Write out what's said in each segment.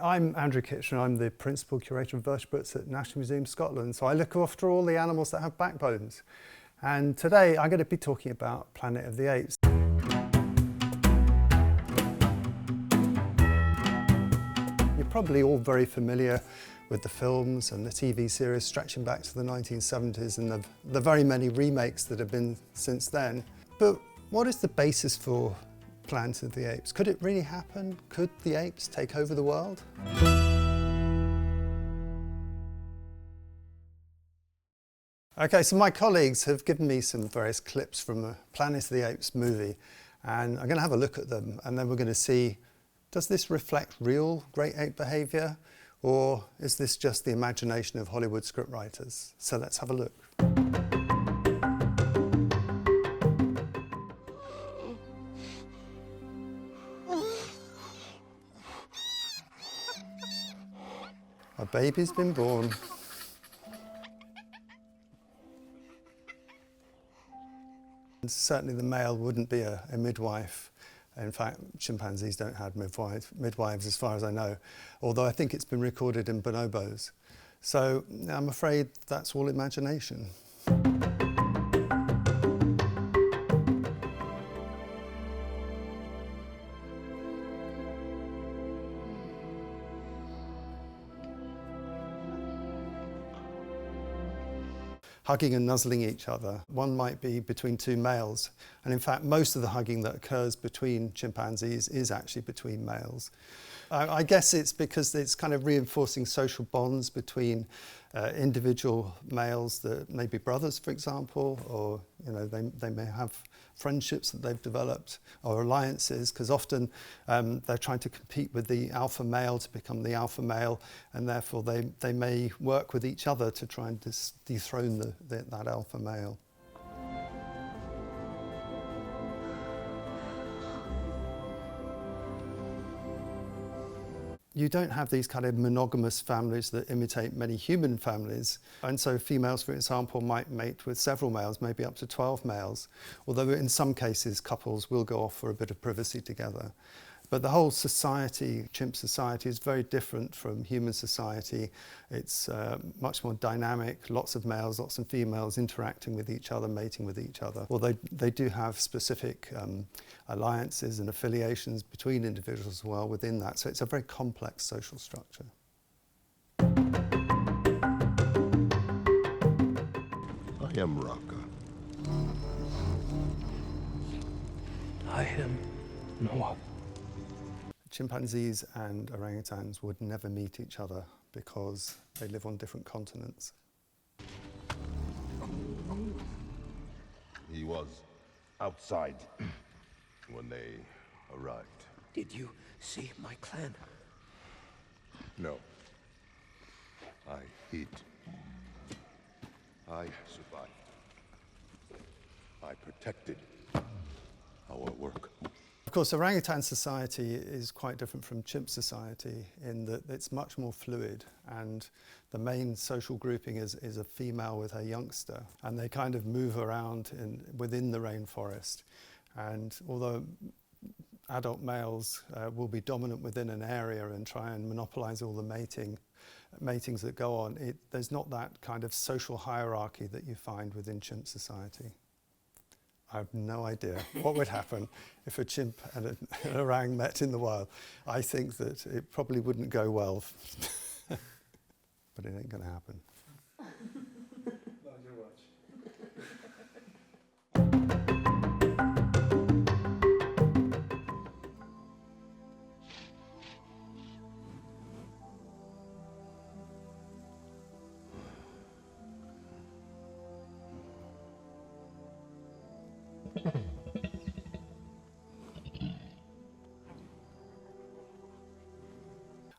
I'm Andrew Kitchener. I'm the Principal Curator of Vertebrates at National Museum Scotland. So I look after all the animals that have backbones. And today I'm going to be talking about Planet of the Apes. You're probably all very familiar with the films and the TV series stretching back to the 1970s and the very many remakes that have been since then. But what is the basis for Planet of the Apes? Could it really happen? Could the apes take over the world? Okay, so my colleagues have given me some various clips from a Planet of the Apes movie, and I'm going to have a look at them, and then we're going to see, does this reflect real great ape behaviour, or is this just the imagination of Hollywood scriptwriters? So let's have a look. A baby's been born. And certainly the male wouldn't be a midwife. In fact, chimpanzees don't have midwives as far as I know, although I think it's been recorded in bonobos. So I'm afraid that's all imagination. Hugging and nuzzling each other. One might be between two males, and in fact most of the hugging that occurs between chimpanzees is actually between males. I guess it's because it's kind of reinforcing social bonds between individual males that may be brothers, for example, or they may have friendships that they've developed or alliances, because often they're trying to compete with the alpha male to become the alpha male, and therefore they may work with each other to try and dethrone that alpha male. You don't have these kind of monogamous families that imitate many human families. And so females, for example, might mate with several males, maybe up to 12 males, although in some cases couples will go off for a bit of privacy together. But the whole society, chimp society, is very different from human society. It's much more dynamic, lots of males, lots of females interacting with each other, mating with each other. Although they do have specific alliances and affiliations between individuals as well within that. So it's a very complex social structure. I am Raka. I am Noah. Chimpanzees and orangutans would never meet each other because they live on different continents. He was outside when they arrived. Did you see my clan? No. I hid. I survived. I protected our work. Of course, orangutan society is quite different from chimp society in that it's much more fluid, and the main social grouping is a female with her youngster, and they kind of move around within the rainforest. And although adult males will be dominant within an area and try and monopolize all the matings that go on, there's not that kind of social hierarchy that you find within chimp society. I have no idea what would happen if a chimp and an orang met in the wild. I think that it probably wouldn't go well, but it ain't going to happen.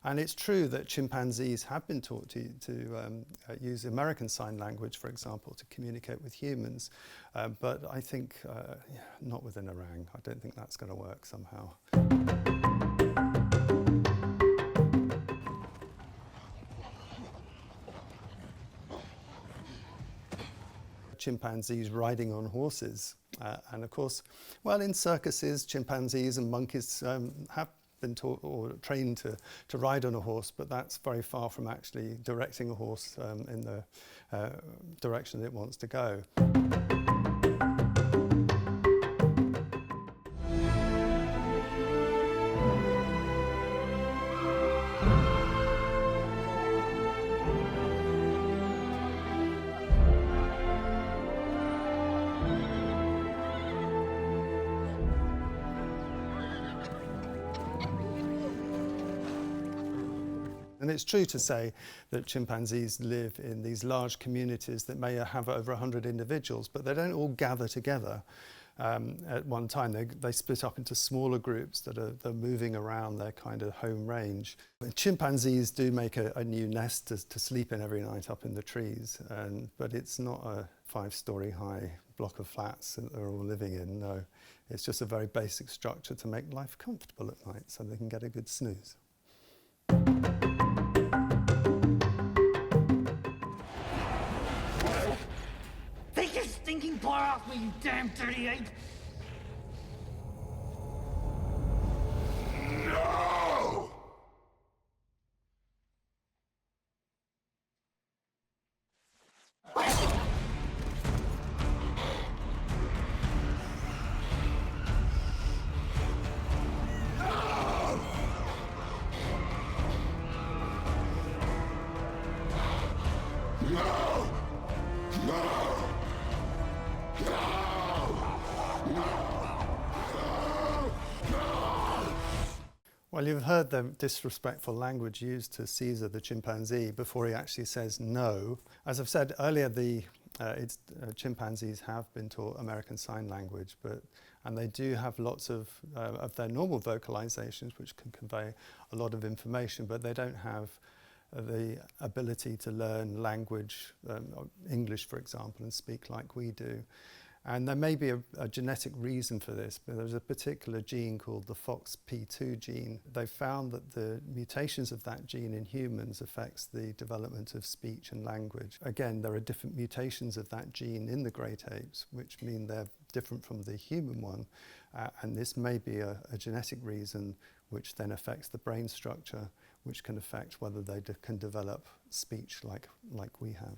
And it's true that chimpanzees have been taught to use American Sign Language, for example, to communicate with humans. But I think not with an orang. I don't think that's going to work somehow. Chimpanzees riding on horses. And of course, well, in circuses, chimpanzees and monkeys have been taught or trained to ride on a horse, but that's very far from actually directing a horse in the direction it wants to go. And it's true to say that chimpanzees live in these large communities that may have over 100 individuals, but they don't all gather together at one time. They split up into smaller groups that are moving around their kind of home range. Chimpanzees do make a new nest to sleep in every night up in the trees, but it's not a 5-story high block of flats that they're all living in, no. It's just a very basic structure to make life comfortable at night so they can get a good snooze. Take your stinking paw off me, you damn dirty ape! No! Well, you've heard the disrespectful language used to Caesar the chimpanzee before he actually says no. As I've said earlier, chimpanzees have been taught American Sign Language, and they do have lots of their normal vocalizations which can convey a lot of information, but they don't have the ability to learn language, English for example, and speak like we do. And there may be a genetic reason for this, but there's a particular gene called the FOXP2 gene. They found that the mutations of that gene in humans affects the development of speech and language. Again, there are different mutations of that gene in the great apes, which mean they're different from the human one. And this may be a genetic reason which then affects the brain structure, which can affect whether they can develop speech like we have.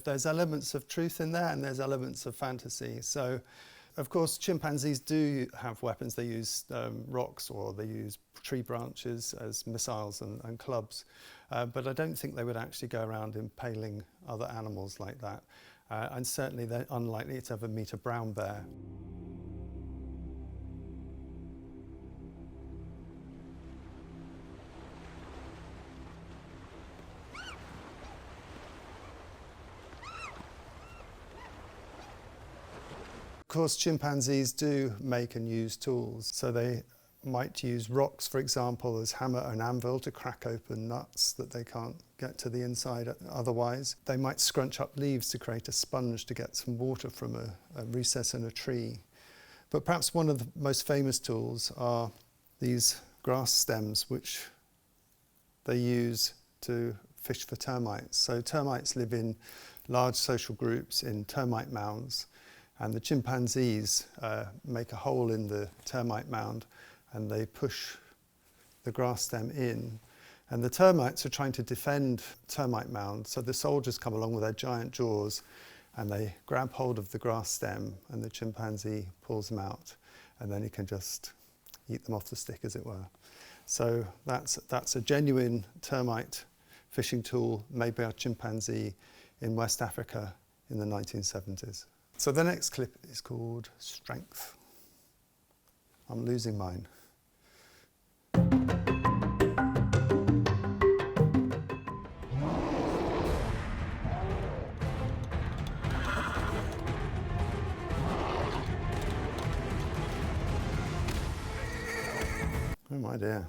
There's elements of truth in there and there's elements of fantasy. So, of course, chimpanzees do have weapons. They use rocks or they use tree branches as missiles and clubs. But I don't think they would actually go around impaling other animals like that. And certainly they're unlikely to ever meet a brown bear. Of course, chimpanzees do make and use tools. So they might use rocks, for example, as hammer and anvil to crack open nuts that they can't get to the inside otherwise. They might scrunch up leaves to create a sponge to get some water from a recess in a tree. But perhaps one of the most famous tools are these grass stems, which they use to fish for termites. So termites live in large social groups in termite mounds. And the chimpanzees make a hole in the termite mound and they push the grass stem in. And the termites are trying to defend termite mounds. So the soldiers come along with their giant jaws and they grab hold of the grass stem and the chimpanzee pulls them out. And then he can just eat them off the stick, as it were. So that's a genuine termite fishing tool made by a chimpanzee in West Africa in the 1970s. So the next clip is called Strength. I'm losing mine. Oh my dear.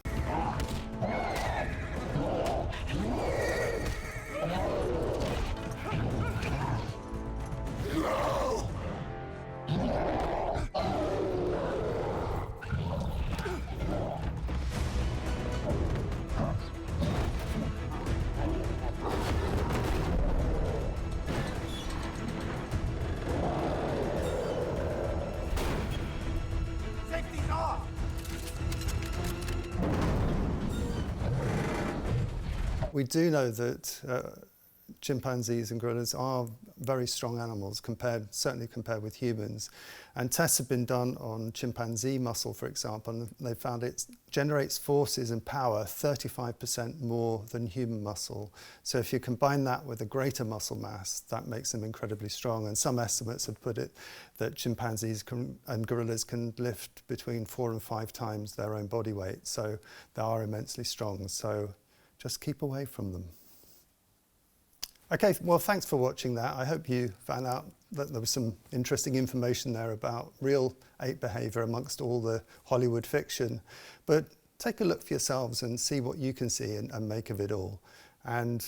We do know that chimpanzees and gorillas are very strong animals, certainly compared with humans. And tests have been done on chimpanzee muscle, for example, and they found it generates forces and power 35% more than human muscle. So if you combine that with a greater muscle mass, that makes them incredibly strong. And some estimates have put it that chimpanzees and gorillas can lift between 4 and 5 times their own body weight. So they are immensely strong. So just keep away from them. Okay, well, thanks for watching that. I hope you found out that there was some interesting information there about real ape behaviour amongst all the Hollywood fiction. But take a look for yourselves and see what you can see and make of it all. And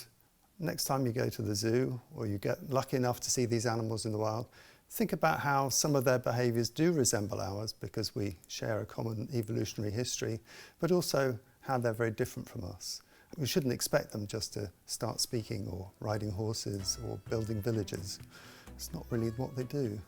next time you go to the zoo or you get lucky enough to see these animals in the wild, think about how some of their behaviours do resemble ours because we share a common evolutionary history, but also how they're very different from us. We shouldn't expect them just to start speaking or riding horses or building villages. It's not really what they do.